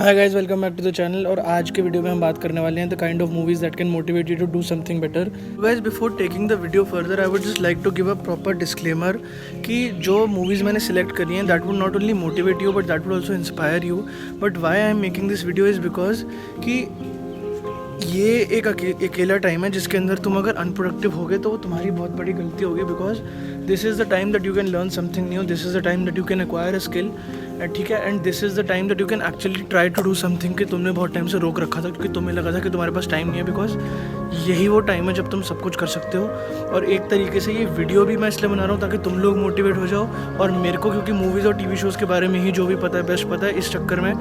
Hi guys, welcome back to the channel. और आज के वीडियो में हम बात करने वाले हैं the kind of movies that can motivate you to do something better. Guys, before taking the video further I would just like to give a proper disclaimer कि जो मूवीज़ मैंने सिलेक्ट करी हैं that would not only motivate you but that would also inspire you. But why I am making this video is because कि ये एक अकेला time है जिसके अंदर तुम अगर अनप्रोडक्टिव होगे तो वो तुम्हारी बहुत बड़ी गलती होगी। Because this is the time that you can learn something new, this is the time that you can acquire a skill, ठीक है। And this is the time that you can actually try to do something कि तुमने बहुत time से रोक रखा था क्योंकि तुम्हें लगा था कि तुम्हारे पास टाइम नहीं है। बिकॉज यही वो टाइम है जब तुम सब कुछ कर सकते हो। और एक तरीके से ये वीडियो भी मैं इसलिए बना रहा हूँ ताकि तुम लोग मोटिवेट हो जाओ, और मेरे को क्योंकि मूवीज़ और टीवी शोज़ के बारे में ही जो भी पता है, बेस्ट पता है, इस चक्कर में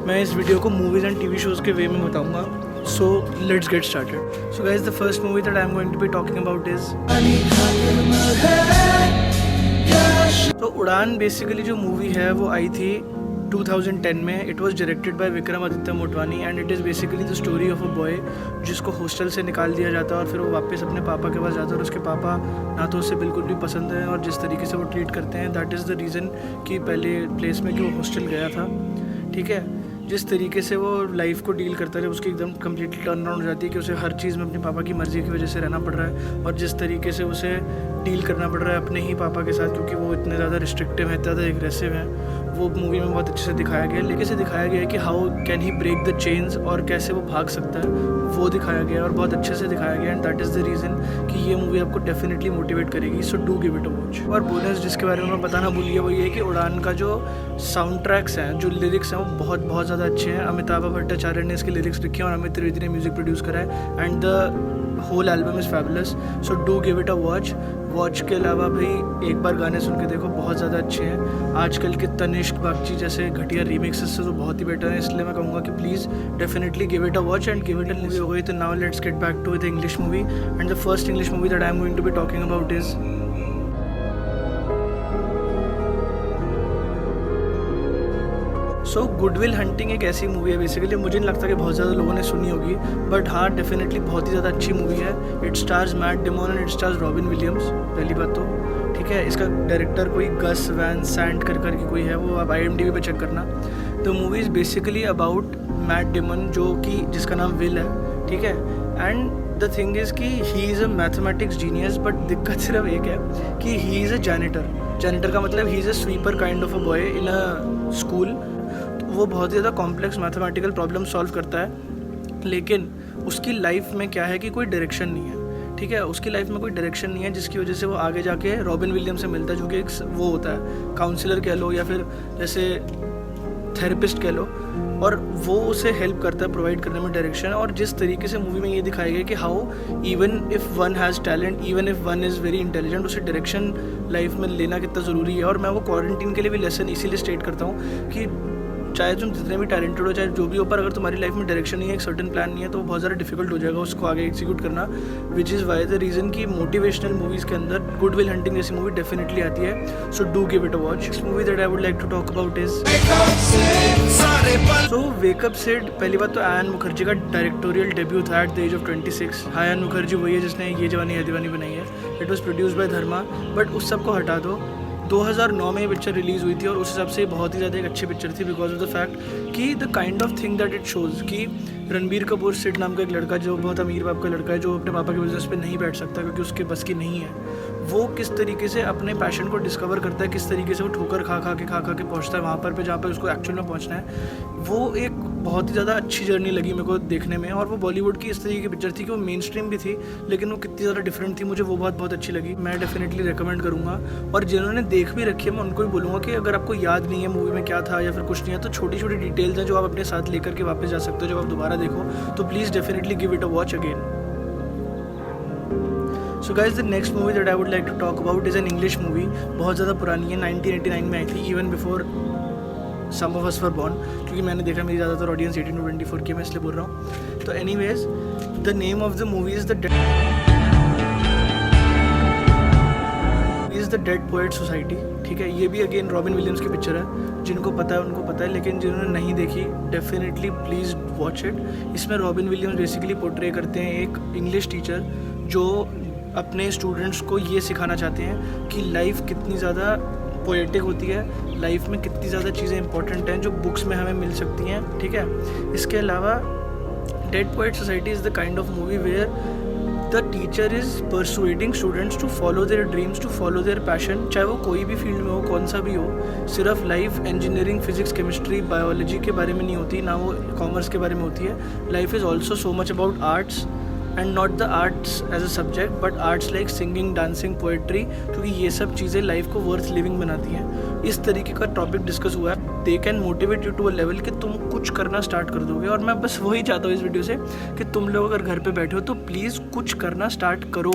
मैं इस वीडियो को मूवीज़ एंड टीवी शोज़ के वे में बताऊँगा। So let's get started. So guys, the first movie that I'm going to be talking about is तो उड़ान। बेसिकली जो मूवी है वो आई थी 2010 में। It was directed by Vikram Aditya Motwani and it is basically the story of a boy जिसको hostel से निकाल दिया जाता है और फिर वो वापस अपने पापा के पास जाता है। और उसके पापा ना तो उसे बिल्कुल भी पसंद है और जिस तरीके से वो ट्रीट करते हैं दैट इज़ द रीज़न कि पहले प्लेस में कि वो हॉस्टल गया था, ठीक है। जिस तरीके से वो लाइफ को डील करता है उसकी एकदम कम्प्लीटली टर्न अराउंड हो जाती है कि उसे हर चीज़ में अपने पापा की मर्ज़ी की वजह से रहना पड़ रहा है। और जिस तरीके से उसे डील करना पड़ रहा है अपने ही पापा के साथ क्योंकि वो इतने ज़्यादा रिस्ट्रिक्टिव हैं, इतना ज़्यादा एग्रेसिव हैं, वो मूवी में बहुत अच्छे से दिखाया गया है। लेकिन से दिखाया गया है कि how can he break the chains और कैसे वो भाग सकता है, वो दिखाया गया है और बहुत अच्छे से दिखाया गया है। And that is the reason कि ये मूवी आपको डेफिनेटली मोटिवेट करेगी। सो do give it a watch. और बोनस जिसके बारे में मैं बताना भूल गया वो ये है कि उड़ान का जो साउंड ट्रैक्स हैं, जो लिरिक्स हैं, वो बहुत ज़्यादा अच्छे हैं। अमिताभ भट्टाचार्य ने इसके लिरिक्स लिखे हैं और अमित त्रिवेदी ने म्यूज़िक प्रोड्यूस करा है। And the whole album is fabulous. So do give it a watch के अलावा भाई एक बार गाने सुन के देखो, बहुत ज़्यादा अच्छे हैं। आजकल के तनिष्क बागची जैसे घटिया रीमिक्सेस से तो बहुत ही बेटर है, इसलिए मैं कहूँगा कि please definitely give it a watch and give it a movie. हो गई तो now let's get back to the English movie. And the first English movie that I am going to be talking about is so Good Will Hunting. एक ऐसी movie है basically, मुझे नहीं लगता कि बहुत ज़्यादा लोगों ने सुनी होगी, बट हाँ डेफिनेटली बहुत ही ज़्यादा अच्छी मूवी है। It stars Matt Damon and it stars robin Williams, पहली बात तो, ठीक है। इसका डायरेक्टर कोई गस वैन सैंड करके कोई है, वो आप IMDb पे चेक करना। The movie is basically about Matt Damon जो कि जिसका नाम विल है, ठीक है। एंड द थिंग इज़ कि he is a mathematics genius, but दिक्कत सिर्फ एक है कि ही इज़ अ जैनिटर का मतलब he is a sweeper kind of a boy in a school. वो बहुत ज़्यादा कॉम्प्लेक्स मैथमेटिकल प्रॉब्लम सॉल्व करता है, लेकिन उसकी लाइफ में क्या है कि कोई डायरेक्शन नहीं है, ठीक है। उसकी लाइफ में कोई डायरेक्शन नहीं है जिसकी वजह से वो आगे जाके रॉबिन विलियम्स से मिलता है जो कि एक वो होता है काउंसलर कह लो या फिर जैसे थेरेपिस्ट कह लो, और वो उसे हेल्प करता है प्रोवाइड करने में डायरेक्शन। और जिस तरीके से मूवी में ये दिखाया गया कि how even if one has talent, even if one is very intelligent, उसे डायरेक्शन लाइफ में लेना कितना ज़रूरी है। और मैं वो क्वारंटीन के लिए भी लेसन इसीलिए स्टेट करता हूँ कि चाहे तुम जितने भी टैलेंटेड हो, चाहे जो भी हो, पर अगर तुम्हारी लाइफ में डायरेक्शन नहीं है, एक सर्टन प्लान नहीं है, तो बहुत ज़्यादा डिफिकल्ट हो जाएगा उसको आगे एग्जीक्यूट करना। Which is why the reason कि मोटिवेशनल मूवीज़ के अंदर गुडविल हंटिंग जैसी मूवी डेफिनेटली आती है। So do give it a watch. Next movie that I would like to talk about is so Wake Up Sid. पहली बात तो आयन मुखर्जी का डायरेक्टोरियल डेब्यू था at the age of 26। Ayan Mukherjee वही है जिसने ये जवानी है दीवानी बनाई है। It was produced by Dharma. But उस सब को हटा दो, 2009 में ये पिक्चर रिलीज़ हुई थी और उस हिसाब से बहुत ही ज़्यादा एक अच्छी पिक्चर थी बिकॉज ऑफ द फैक्ट कि the kind of thing that it shows कि रणबीर कपूर सिड नाम का एक लड़का जो बहुत अमीर बाप का लड़का है, जो अपने पापा के बिजनेस पे नहीं बैठ सकता क्योंकि उसके बस की नहीं है, वो किस तरीके से अपने पैशन को डिस्कवर करता है, किस तरीके से वो ठोकर खा खा के पहुंचता है वहाँ पर जहाँ पर उसको एक्चुअल में पहुँचना है। वो एक बहुत ही ज़्यादा अच्छी जर्नी लगी मेरे को देखने में। और वो बॉलीवुड की इस तरीके की पिक्चर थी कि वो मेन स्ट्रीम भी थी लेकिन वो कितनी ज़्यादा डिफरेंट थी, मुझे वो बहुत अच्छी लगी। मैं डेफिनेटली रिकमेंड करूँगा। और जिन्होंने देख भी रखी है मैं उनको भी बोलूँगा कि अगर आपको याद नहीं है मूवी में क्या था या फिर कुछ नहीं है, तो छोटी छोटी डिटेल्स हैं जो आप अपने साथ लेकर के वापस जा सकते हो जब आप दोबारा देखो, तो please definitely give it a watch again. So guys the next movie that I would like to talk about is an English movie. बहुत ज़्यादा पुरानी है, 1989 में आई थी, even before some of us were born, क्योंकि मैंने देखा मेरी ज़्यादातर ऑडियंस 18 to 24 की, मैं इसलिए बोल रहा हूँ। तो anyways the name of the movie is the dead Poet society, ठीक है। ये भी अगेन रॉबिन विलियम्स की पिक्चर है, जिनको पता है उनको पता है, लेकिन जिन्होंने नहीं देखी डेफिनेटली प्लीज़ वॉच इट। इसमें रॉबिन विलियम्स बेसिकली पोर्ट्रे करते हैं एक इंग्लिश टीचर जो अपने स्टूडेंट्स को ये सिखाना चाहते हैं कि लाइफ कितनी ज़्यादा पोएटिक होती है, लाइफ में कितनी ज़्यादा चीज़ें इंपॉर्टेंट हैं जो बुक्स में हमें मिल सकती हैं, ठीक है। इसके अलावा Dead Poet Society is the kind of movie where the teacher is persuading students to follow their dreams, to follow their passion, चाहे वो कोई भी फील्ड में हो, कौन सा भी हो। सिर्फ life engineering, physics, chemistry, biology के बारे में नहीं होती, ना वो कॉमर्स के बारे में होती है। Life is also so much about arts and not the arts as a subject but arts like singing, dancing, poetry, क्योंकि ये सब चीज़ें लाइफ को वर्थ लिविंग बनाती हैं। इस तरीके का टॉपिक डिस्कस हुआ है। They can motivate you to a level कि तुम कुछ करना स्टार्ट कर दोगे। और मैं बस वही चाहता हूँ इस वीडियो से कि तुम लोग अगर घर पे बैठे हो तो प्लीज़ कुछ करना स्टार्ट करो,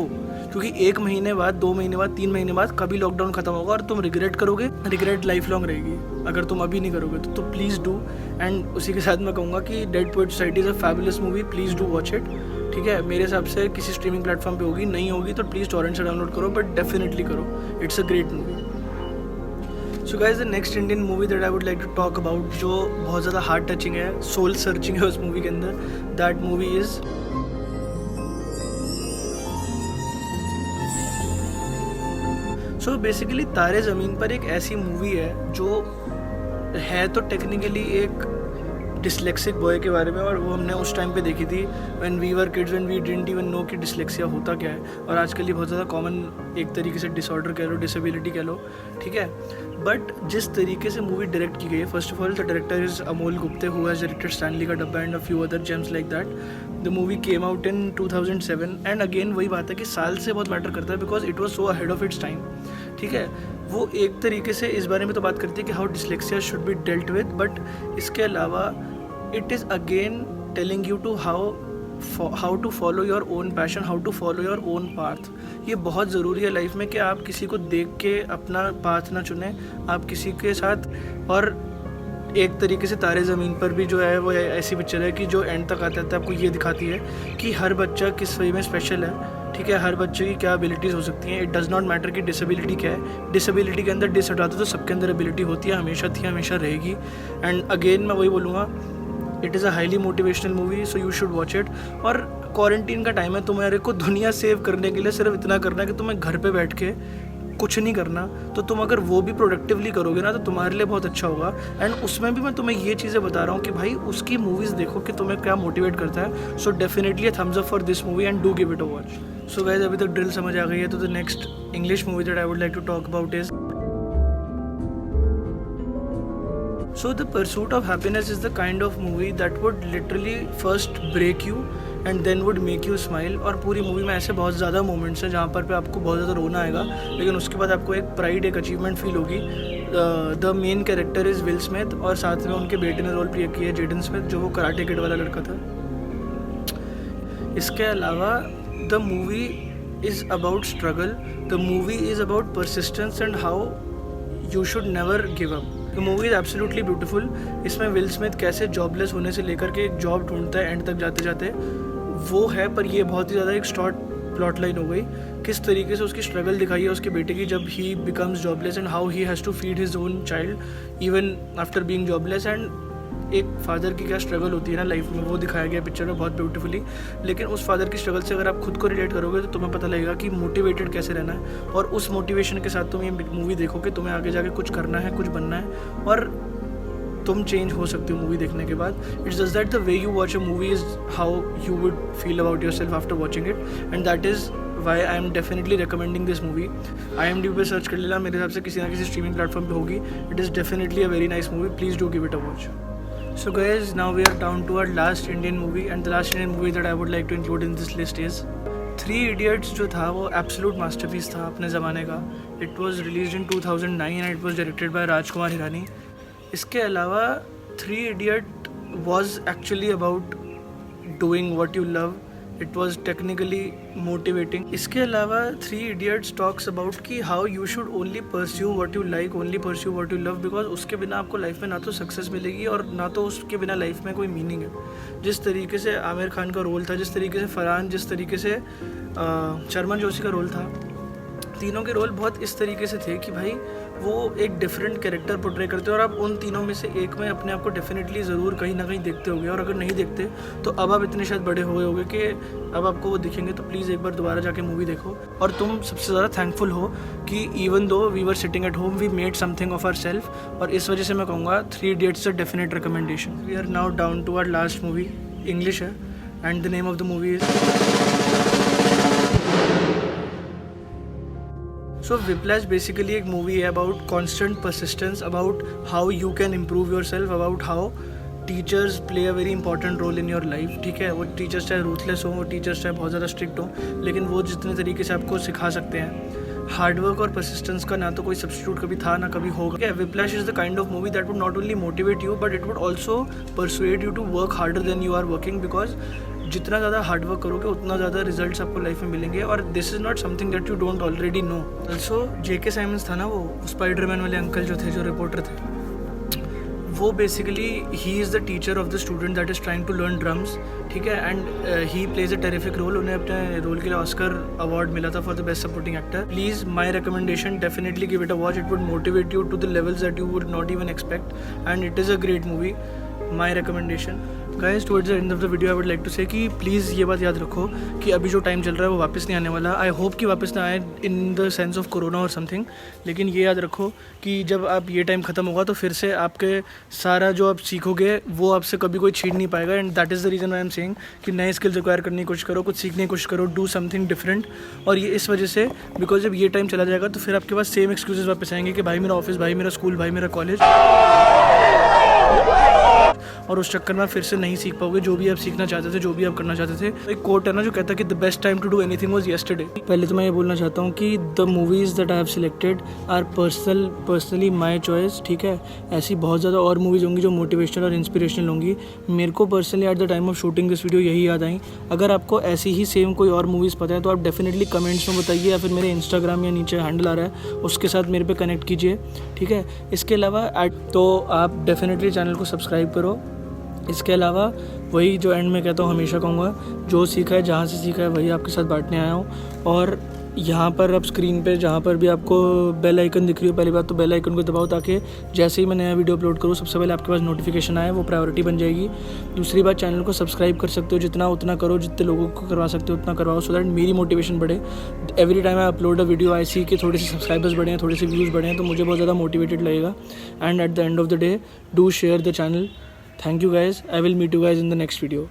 क्योंकि 1 महीने बाद, 2 महीने बाद, 3 महीने बाद कभी लॉकडाउन खत्म होगा और तुम रिग्रेट करोगे। रिग्रेट लाइफ लॉन्ग रहेगी अगर तुम अभी नहीं करोगे तो प्लीज़ डू। एंड उसी के साथ मैं कहूँगा कि dead Poet Society is a fabulous movie, please do watch it, ठीक है। मेरे हिसाब से किसी स्ट्रीमिंग प्लेटफॉर्म पे होगी, नहीं होगी तो प्लीज़ टॉरेंट से डाउनलोड करो, बट डेफिनेटली करो। It's a great movie. So guys, the next Indian movie that I would like to talk about, जो बहुत ज़्यादा हार्ट टचिंग है, सोल सर्चिंग है उस मूवी के अंदर, that movie is so basically Taare Zameen पर एक ऐसी मूवी है जो है तो टेक्निकली एक डिसलेक्सिक बॉय के बारे में, और वो हमने उस टाइम पे देखी थी when we were kids, when we didn't even know कि डिसलेक्सिया होता क्या है। और आजकल ये बहुत ज़्यादा कॉमन एक तरीके से डिसऑर्डर कह लो, डिसेबिलिटी कह लो, ठीक है। बट जिस तरीके से मूवी डायरेक्ट की गई है, first of all the director is Amol Gupte, who has directed Stanley का डब्बा and a few other James like that. The movie came out in 2007 and again वही बात है कि साल से बहुत मैटर करता है because it was so ahead of its time, ठीक है। वो एक तरीके से इस बारे में तो बात करती है कि how dyslexia should be dealt with, but इसके अलावा it is again telling you to how to follow your own passion, how to follow your own path. ये बहुत ज़रूरी है लाइफ में कि आप किसी को देख के अपना पाथ ना चुने, आप किसी के साथ। और एक तरीके से तारे ज़मीन पर भी जो है वो ऐसी पिक्चर है कि जो एंड तक आते आते आपको ये दिखाती है कि हर बच्चा किस वे में स्पेशल है, ठीक है। हर बच्चे की क्या एबिलिटीज़ हो सकती हैं। इट डज़ नॉट मैटर कि डिसेबिलिटी क्या है। डिसेबिलिटी के अंदर डिस हटा दो तो सबके अंदर एबिलिटी होती है, हमेशा थी, हमेशा रहेगी। एंड अगेन मैं वही बोलूँगा, it is a highly motivational movie, so you should watch it. और क्वारंटीन का टाइम है, तुम्हारे को दुनिया सेव करने के लिए सिर्फ इतना करना है कि तुम्हें घर पे बैठ के कुछ नहीं करना। तो तुम अगर वो भी प्रोडक्टिवली करोगे ना तो तुम्हारे लिए बहुत अच्छा होगा। एंड उसमें भी मैं तुम्हें ये चीज़ें बता रहा हूँ कि भाई उसकी मूवीज़ देखो कि तुम्हें क्या मोटिवेट करता है। So definitely thumbs up for this movie and do give it a watch. So guys, अभी तक ड्रिल समझ आ गई है तो the next English movie that I would like to talk about is So The Pursuit of Happiness is the kind of movie that would literally first break you and then would make you smile. और पूरी movie में ऐसे बहुत ज़्यादा moments हैं जहाँ पर पे आपको बहुत ज़्यादा रोना आएगा, लेकिन उसके बाद आपको एक प्राइड, एक अचीवमेंट फील होगी। The main character is will Smith और साथ में उनके बेटे ने रोल प्ले किया है जेडन स्मिथ, जो वो कराटे किड वाला लड़का था। इसके अलावा the movie is about struggle, the movie is about persistence and how you should never give up. The movie is absolutely beautiful. इसमें विल स्मिथ कैसे जॉबलेस होने से लेकर के एक जॉब ढूंढता है एंड तक जाते जाते वो है, पर ये बहुत ही ज़्यादा एक शॉर्ट प्लॉट लाइन हो गई। किस तरीके से उसकी स्ट्रगल दिखाई है उसके बेटे की जब ही becomes jobless and how he has to feed his own child even after being jobless. And एक फादर की क्या स्ट्रगल होती है ना लाइफ में, वो दिखाया गया पिक्चर में बहुत ब्यूटीफुली। लेकिन उस फादर की स्ट्रगल से अगर आप खुद को रिलेट करोगे तो तुम्हें पता लगेगा कि मोटिवेटेड कैसे रहना है, और उस मोटिवेशन के साथ तुम ये मूवी देखो कि तुम्हें आगे जाके कुछ करना है, कुछ बनना है, और तुम चेंज हो सकते हो मूवी देखने के बाद। It's just that the way you watch a movie is how you would feel about your self after watching it, and that is why I am definitely recommending this movie. IMDb पे search कर लेना, मेरे हिसाब से किसी ना किसी streaming platform पे होगी। It is definitely a very nice movie, please do give it a watch. So guys, now we are down to our last Indian movie, and the last Indian movie that I would like to include in this list is Three Idiots, जो था वो absolute masterpiece था अपने ज़माने का। It was released in 2009 and it was directed by Rajkumar Hirani. इसके अलावा Three Idiot was actually about doing what you love. It was technically motivating. इसके अलावा Three Idiots talks about कि how you should only pursue what you like, only pursue what you love, because उसके बिना आपको life में ना तो success मिलेगी और ना तो उसके बिना लाइफ में कोई मीनिंग है। जिस तरीके से आमिर खान का रोल था, जिस तरीके से फरहान, जिस तरीके से शर्मन जोशी का रोल था, तीनों के रोल बहुत इस तरीके से थे कि भाई वो एक डिफरेंट कैरेक्टर पोर्ट्रे करते हैं और आप उन तीनों में से एक में अपने आप को डेफिनेटली ज़रूर कहीं ना कहीं देखते होगे। और अगर नहीं देखते तो अब आप इतने शायद बड़े हो गए होगे कि अब आपको वो दिखेंगे, तो प्लीज़ एक बार दोबारा जाके मूवी देखो। और तुम सबसे ज़्यादा थैंकफुल हो कि even though we were sitting at home we made something of our self. और इस वजह से मैं कहूँगा 3 Idiots is a definite recommendation. We are now down to our last movie, English है and the name of the movie is So Whiplash basically एक movie है about constant persistence, about how you can improve yourself, about how teachers play a very important role in your life। ठीक है, वो teachers चाहे ruthless हो, वो teachers चाहे बहुत ज़्यादा स्ट्रिक्ट हो, लेकिन वो जितने तरीके से आपको सिखा सकते हैं। हार्डवर्क और परसिस्टेंस का ना तो कोई सब्स्टिट्यूट कभी था ना कभी होगा। Whiplash is the kind of movie that would not only motivate you but it would also persuade you to work harder than you are working, because जितना ज़्यादा हार्डवर्क करोगे उतना ज़्यादा रिजल्ट्स आपको लाइफ में मिलेंगे। और this is not something that you don't already know. Also J.K. Simons था ना, वो स्पाइडरमैन वाले अंकल जो थे, जो रिपोर्टर थे, वो basically he is the teacher of the student that is trying to learn drums. ठीक है, and he plays a terrific role. उन्हें अपने रोल के लिए ऑस्कर अवार्ड मिला था for the best supporting actor. Please my recommendation, definitely give it a watch. It would motivate you to the levels that you would not even expect and it is a great movie. My recommendation guys. Towards the end of the video I would like to say कि please ये बात याद रखो कि अभी जो time चल रहा है वो वापस नहीं आने वाला। आई होप कि वापस ना आए in the sense of corona और समथिंग, लेकिन ये याद रखो कि जब आप ये टाइम ख़त्म होगा तो फिर से आपके सारा जो आप सीखोगे वो आपसे कभी कोई छीन नहीं पाएगा। And that is the reason I am saying कि नए स्किल्स एक्वायर करने की कोशिश करो, कुछ सीखने की कोशिश करो, डू समथिंग डिफरेंट। और ये इस वजह से बिकॉज जब ये टाइम चला जाएगा तो फिर आपके पास सेम एक्सक्यूजेस वापस आएंगे कि भाई मेरा ऑफिस, भाई मेरा स्कूल, भाई मेरा कॉलेज, और उस चक्कर में फिर से नहीं सीख पाओगे जो भी आप सीखना चाहते थे, जो भी आप करना चाहते थे। एक कोट है ना जो कहता है कि the best time to do anything was yesterday. पहले तो मैं ये बोलना चाहता हूँ कि the movies that I have selected are personally my choice. ठीक है, ऐसी बहुत ज़्यादा और मूवीज़ होंगी जो मोटिवेशनल और इंस्पिरेशनल होंगी। मेरे को personally at the time of shooting this video यही याद आई। अगर आपको ऐसी ही सेम कोई और मूवीज़ पता है तो आप डेफिनेटली कमेंट्स में बताइए, या फिर मेरे इंस्टाग्राम या नीचे हैंडल आ रहा है उसके साथ मेरे पे कनेक्ट कीजिए। ठीक है, इसके अलावा तो आप डेफिनेटली चैनल को सब्सक्राइब करो। इसके अलावा वही जो एंड में कहता हूँ, हमेशा कहूँगा, जो सीखा है, जहाँ से सीखा है वही आपके साथ बांटने आया हूँ। और यहाँ पर अब स्क्रीन पे जहाँ पर भी आपको बेल आइकन दिख रही हो, पहली बात तो बेल आइकन को दबाओ ताकि जैसे ही मैं नया वीडियो अपलोड करूँ सबसे पहले आपके पास नोटिफिकेशन आए, वो प्रायोरिटी बन जाएगी। दूसरी बात, चैनल को सब्सक्राइब कर सकते हो, जितना उतना करो, जितने लोगों को करवा सकते हो उतना करवाओ, सो दैट मेरी मोटिवेशन बढ़े। Every time I upload a video I see कि थोड़े से सब्सक्राइबर्स बढ़े हैं, थोड़े से व्यूज़ बढ़े हैं, तो मुझे बहुत ज़्यादा मोटिवेटेड लगेगा। And at the end of the day, do share the channel. Thank you guys. I will meet you guys in the next video.